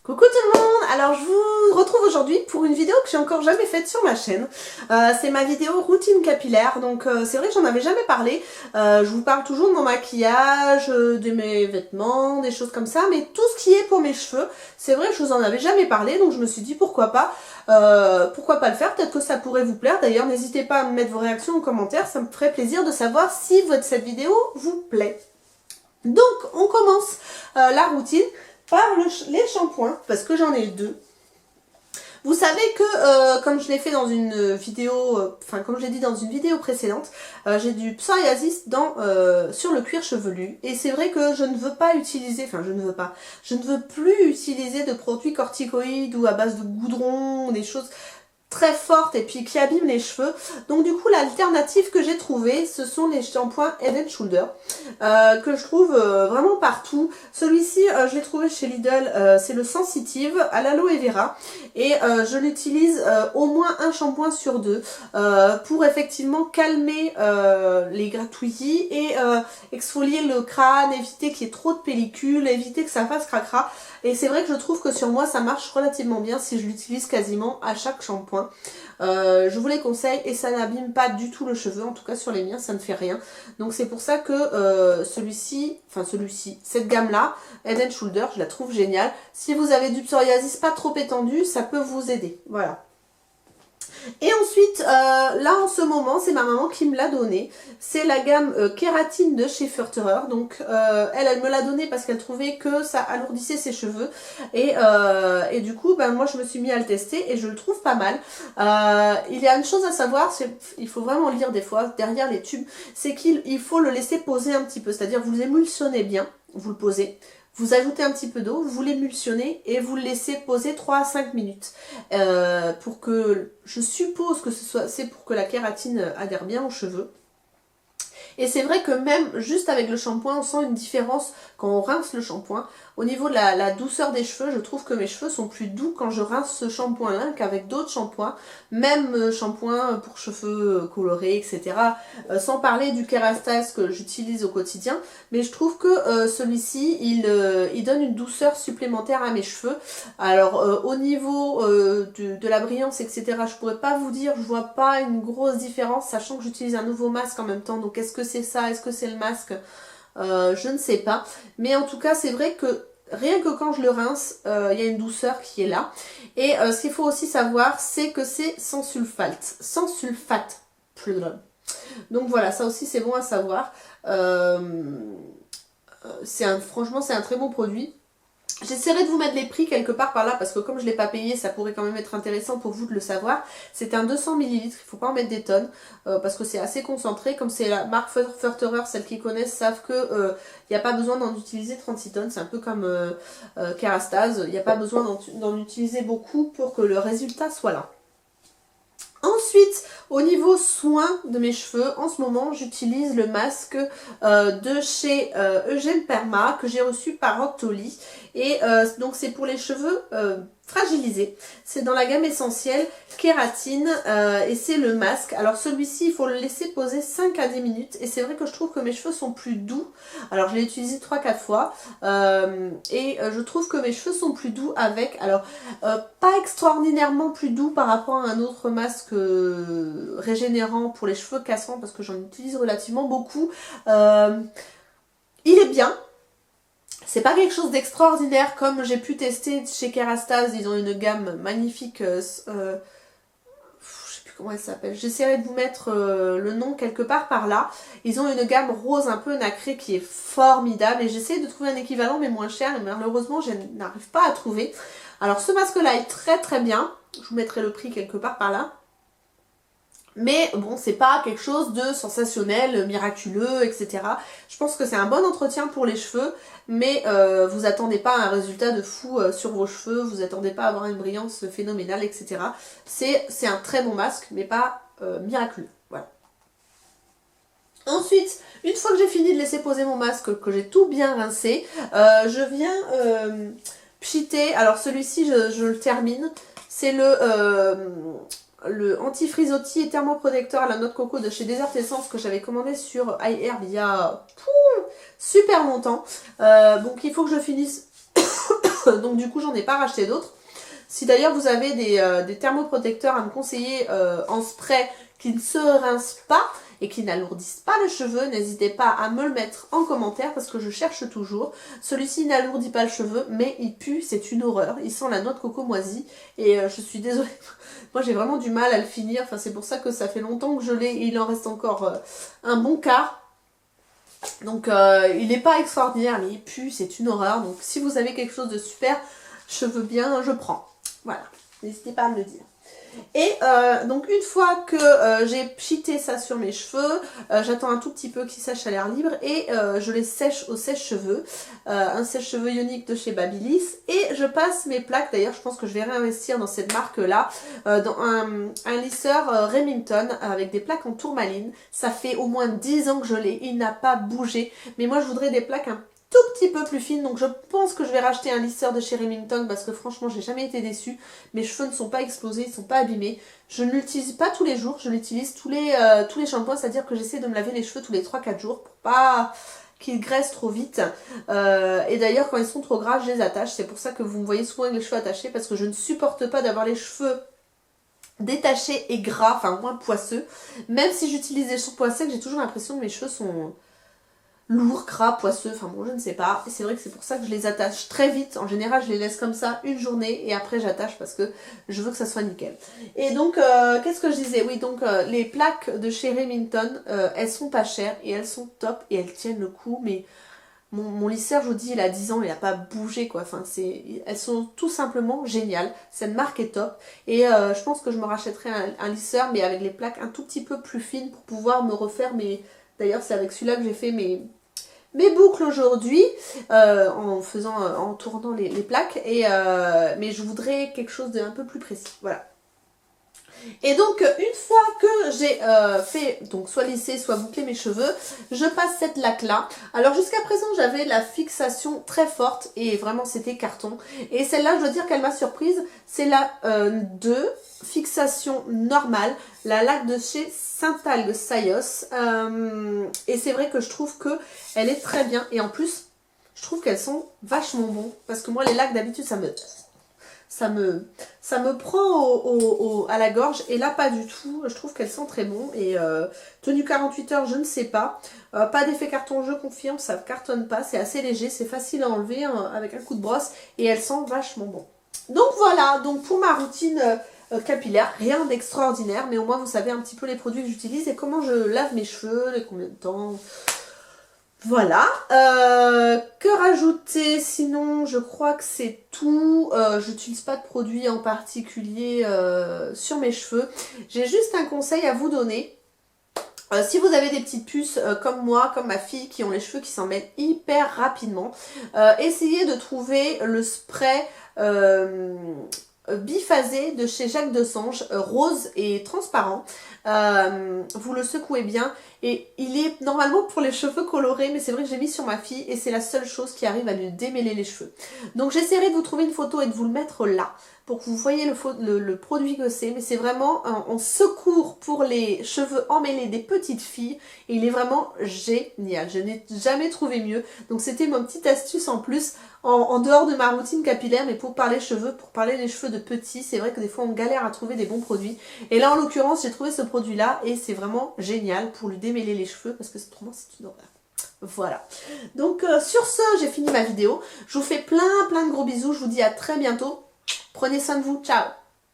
Coucou tout le monde. Alors je vous retrouve aujourd'hui pour une vidéo que j'ai encore jamais faite sur ma chaîne. C'est ma vidéo routine capillaire, donc c'est vrai que j'en avais jamais parlé. Je vous parle toujours de mon maquillage, de mes vêtements, des choses comme ça, mais tout ce qui est pour mes cheveux, c'est vrai que je vous en avais jamais parlé, donc je me suis dit pourquoi pas le faire, peut-être que ça pourrait vous plaire. D'ailleurs n'hésitez pas à me mettre vos réactions en commentaire, ça me ferait plaisir de savoir si cette vidéo vous plaît. Donc on commence la routine par les shampoings, parce que j'en ai deux. Vous savez que, comme je l'ai fait dans une vidéo, comme je l'ai dit dans une vidéo précédente, j'ai du psoriasis sur le cuir chevelu. Et c'est vrai que je ne veux pas utiliser, je ne veux plus utiliser de produits corticoïdes ou à base de goudron, des choses très fortes et puis qui abîment les cheveux. Donc du coup l'alternative que j'ai trouvée, ce sont les shampoings Head & Shoulder que je trouve vraiment partout. Celui-ci je l'ai trouvé chez Lidl, c'est le Sensitive à l'aloe vera et je l'utilise au moins un shampoing sur deux pour effectivement calmer les gratouillis et exfolier le crâne, éviter qu'il y ait trop de pellicule, éviter que ça fasse cracra. Et c'est vrai que je trouve que sur moi ça marche relativement bien si je l'utilise quasiment à chaque shampoing. Je vous les conseille et ça n'abîme pas du tout le cheveu, en tout cas sur les miens ça ne fait rien. Donc c'est pour ça que cette gamme là, Head & Shoulder, je la trouve géniale. Si vous avez du psoriasis pas trop étendu, ça peut vous aider, voilà. Et ensuite, là en ce moment, c'est ma maman qui me l'a donné. C'est la gamme Kératine de chez Furterer. Donc elle me l'a donné parce qu'elle trouvait que ça alourdissait ses cheveux. Et du coup, moi je me suis mis à le tester et je le trouve pas mal. Il y a une chose à savoir, il faut vraiment lire des fois derrière les tubes, c'est qu'il faut le laisser poser un petit peu. C'est-à-dire vous l'émulsionnez bien, vous le posez. Vous ajoutez un petit peu d'eau, vous l'émulsionnez et vous le laissez poser 3 à 5 minutes. Pour que, je suppose que c'est pour que la kératine adhère bien aux cheveux. Et c'est vrai que même juste avec le shampoing, on sent une différence quand on rince le shampoing. Au niveau de la douceur des cheveux, je trouve que mes cheveux sont plus doux quand je rince ce shampoing-là qu'avec d'autres shampoings. Même shampoing pour cheveux colorés, etc. Sans parler du Kerastase que j'utilise au quotidien. Mais je trouve que celui-ci, il donne une douceur supplémentaire à mes cheveux. Alors au niveau de la brillance, etc., je pourrais pas vous dire, je vois pas une grosse différence, sachant que j'utilise un nouveau masque en même temps. Donc est-ce que c'est ça? Est-ce que c'est le masque? Je ne sais pas. Mais en tout cas, c'est vrai que rien que quand je le rince, il y a une douceur qui est là. Et ce qu'il faut aussi savoir, c'est que c'est sans sulfate. Sans sulfate. Donc voilà, ça aussi c'est bon à savoir. Franchement, c'est un très bon produit. J'essaierai de vous mettre les prix quelque part par là parce que comme je ne l'ai pas payé, ça pourrait quand même être intéressant pour vous de le savoir. C'est un 200 ml, il ne faut pas en mettre des tonnes parce que c'est assez concentré. Comme c'est la marque Furterer, celles qui connaissent savent que il n'y a pas besoin d'en utiliser 36 tonnes. C'est un peu comme Kerastase, il n'y a pas besoin d'en utiliser beaucoup pour que le résultat soit là. Ensuite, au niveau soin de mes cheveux, en ce moment, j'utilise le masque de chez Eugène Perma que j'ai reçu par Octoly. Et donc, c'est pour les cheveux fragilisés. C'est dans la gamme essentielle Kératine et c'est le masque. Alors, celui-ci, il faut le laisser poser 5 à 10 minutes. Et c'est vrai que je trouve que mes cheveux sont plus doux. Alors, je l'ai utilisé 3-4 fois. Je trouve que mes cheveux sont plus doux avec. Alors, pas extraordinairement plus doux par rapport à un autre masque régénérant pour les cheveux cassants parce que j'en utilise relativement beaucoup. Il est bien. C'est pas quelque chose d'extraordinaire comme j'ai pu tester chez Kerastase. Ils ont une gamme magnifique. Je sais plus comment elle s'appelle. J'essaierai de vous mettre le nom quelque part par là. Ils ont une gamme rose un peu nacrée qui est formidable. Et j'essaie de trouver un équivalent mais moins cher. Et malheureusement, je n'arrive pas à trouver. Alors ce masque-là est très très bien. Je vous mettrai le prix quelque part par là. Mais bon, c'est pas quelque chose de sensationnel, miraculeux, etc. Je pense que c'est un bon entretien pour les cheveux, mais vous attendez pas à un résultat de fou sur vos cheveux, vous attendez pas à avoir une brillance phénoménale, etc. C'est un très bon masque, mais pas miraculeux. Voilà. Ensuite, une fois que j'ai fini de laisser poser mon masque, que j'ai tout bien rincé, je viens pchiter. Alors celui-ci, je le termine. C'est le anti-frisottis et thermoprotecteur à la noix de coco de chez Desert Essence que j'avais commandé sur iHerb il y a super longtemps. Donc il faut que je finisse Donc du coup, j'en ai pas racheté d'autres. Si d'ailleurs vous avez des thermoprotecteurs à me conseiller en spray qui ne se rincent pas et qui n'alourdissent pas les cheveux, n'hésitez pas à me le mettre en commentaire parce que je cherche toujours. Celui-ci n'alourdit pas le cheveu, mais il pue, c'est une horreur. Il sent la noix de coco moisie et je suis désolée. Moi j'ai vraiment du mal à le finir, enfin, c'est pour ça que ça fait longtemps que je l'ai et il en reste encore un bon quart. Donc il n'est pas extraordinaire, mais il pue, c'est une horreur. Donc si vous avez quelque chose de super cheveux bien, je prends. Voilà, n'hésitez pas à me le dire. Et donc une fois que j'ai pchité ça sur mes cheveux, j'attends un tout petit peu qu'ils sèchent à l'air libre et je les sèche au sèche-cheveux, un sèche-cheveux ionique de chez Babyliss, et je passe mes plaques. D'ailleurs je pense que je vais réinvestir dans cette marque là, dans un lisseur Remington avec des plaques en tourmaline. Ça fait au moins 10 ans que je l'ai, il n'a pas bougé, mais moi je voudrais des plaques un tout petit peu plus fine, donc je pense que je vais racheter un lisseur de chez Remington parce que franchement j'ai jamais été déçue. Mes cheveux ne sont pas explosés, ils ne sont pas abîmés. Je ne l'utilise pas tous les jours, je l'utilise tous les shampoings, c'est-à-dire que j'essaie de me laver les cheveux tous les 3-4 jours pour pas qu'ils graissent trop vite. Et d'ailleurs quand ils sont trop gras, je les attache. C'est pour ça que vous me voyez souvent avec les cheveux attachés, parce que je ne supporte pas d'avoir les cheveux détachés et gras, enfin moins poisseux. Même si j'utilise des shampoings secs, j'ai toujours l'impression que mes cheveux sont lourd, gras, poisseux, enfin bon, je ne sais pas. Et c'est vrai que c'est pour ça que je les attache très vite. En général, je les laisse comme ça une journée et après j'attache parce que je veux que ça soit nickel. Et donc, qu'est-ce que je disais? Oui, donc les plaques de chez Remington, elles sont pas chères et elles sont top et elles tiennent le coup. Mais mon lisseur, je vous dis, il a 10 ans, il n'a pas bougé quoi. Enfin, elles sont tout simplement géniales. Cette marque est top. Et je pense que je me rachèterai un lisseur, mais avec les plaques un tout petit peu plus fines pour pouvoir me refaire mes... D'ailleurs, c'est avec celui-là que j'ai fait mes boucles aujourd'hui, en tournant les plaques, mais je voudrais quelque chose d'un peu plus précis, voilà. Et donc une fois que j'ai fait donc soit lisser soit boucler mes cheveux, je passe cette laque là. Alors jusqu'à présent j'avais la fixation très forte et vraiment c'était carton, et celle-là je dois dire qu'elle m'a surprise. C'est la 2 fixation normale, la laque de chez Saint-Algue Sayos, et c'est vrai que je trouve que elle est très bien, et en plus je trouve qu'elles sont vachement bonnes parce que moi les laques d'habitude ça me prend à la gorge, et là pas du tout. Je trouve qu'elles sont très bon. Et tenue 48 heures, je ne sais pas. Pas d'effet carton, je confirme, ça ne cartonne pas, c'est assez léger, c'est facile à enlever avec un coup de brosse, et elles sentent vachement bon. Donc voilà, donc pour ma routine capillaire, rien d'extraordinaire, mais au moins vous savez un petit peu les produits que j'utilise et comment je lave mes cheveux, les combien de temps. Voilà, que rajouter sinon? Je crois que c'est tout. J'utilise pas de produits en particulier sur mes cheveux. J'ai juste un conseil à vous donner. Si vous avez des petites puces comme moi, comme ma fille, qui ont les cheveux qui s'en mêlent hyper rapidement, essayez de trouver le spray biphasé de chez Jacques Desange, rose et transparent. Vous le secouez bien, et il est normalement pour les cheveux colorés, mais c'est vrai que j'ai mis sur ma fille et c'est la seule chose qui arrive à lui démêler les cheveux. Donc j'essaierai de vous trouver une photo et de vous le mettre là pour que vous voyez le produit que c'est, mais c'est vraiment en secours pour les cheveux emmêlés des petites filles, et il est vraiment génial. Je n'ai jamais trouvé mieux, donc c'était ma petite astuce en plus, en dehors de ma routine capillaire, mais pour parler cheveux, pour parler des cheveux de petits. C'est vrai que des fois on galère à trouver des bons produits, et là en l'occurrence j'ai trouvé ce produit là et c'est vraiment génial pour lui démêler les cheveux, parce que autrement c'est une horreur. Voilà, donc sur ce j'ai fini ma vidéo, je vous fais plein de gros bisous, je vous dis à très bientôt, prenez soin de vous, ciao.